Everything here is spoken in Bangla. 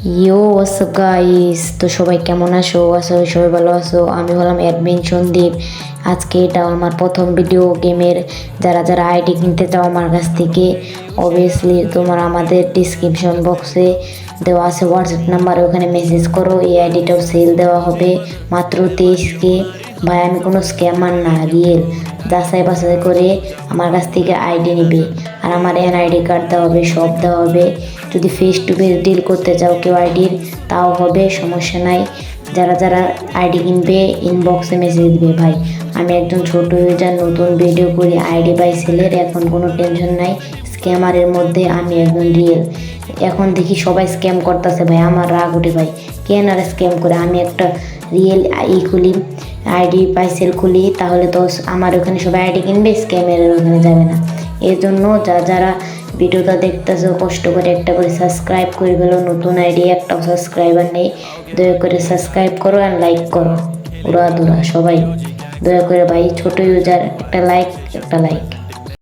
হোয়াটসঅ্যাপ গাইস, তো সবাই কেমন আছো? আশা করি সবাই ভালো আছো। আমি হলাম অ্যাডমিন সন্দীপ। আজকে এটা আমার প্রথম ভিডিও গেমের। যারা যারা আইডি কিনতে চাও আমার কাছ থেকে, অবভিয়াসলি তোমার আমাদের ডিসক্রিপশন বক্সে দেওয়া আছে হোয়াটসঅ্যাপ নাম্বার, ওখানে মেসেজ করো। এই আইডিটাও সেল দেওয়া হবে মাত্র 23K। ভাই আমি কোনো স্ক্যামার না, রিয়েল। যাচাই বাছাই করে আমার কাছ থেকে আইডি নিবে, আর আমার এনআইডি কার্ড দেওয়া হবে, সব দেওয়া হবে। যদি ফেস টু ফেস ডিল করতে চাও কেউ আইডির, তাও হবে, সমস্যা নাই। যারা যারা আইডি কিনবে ইনবক্সে মেসেজ দিবে। ভাই আমি একজন ছোট ইউজার, নতুন ভিডিও করি, আইডি বাই সেলের, এখন কোনো টেনশন নাই। স্ক্যামারের মধ্যে আমি একজন রিয়েল। এখন দেখি সবাই স্ক্যাম করতেছে ভাই, আমার রাগ উঠে ভাই। কেন আর স্ক্যাম করে? আমি একটা রিয়েল খুলি, আইডি বাই সেল খুলি, তাহলে তো আমার ওখানে সবাই আইডি কিনবে, স্ক্যামের ওখানে যাবে না। এর জন্য যারা ভিডিওটা দেখতেছো কষ্ট করে একটা করে সাবস্ক্রাইব করে ফেলো। নতুন আইডি একটাও সাবস্ক্রাইবার নেই, দয়া করে সাবস্ক্রাইব করো আর লাইক করো। উড়া দুরা সবাই দয়া করে ভাই, ছোট ইউজার একটা লাইক।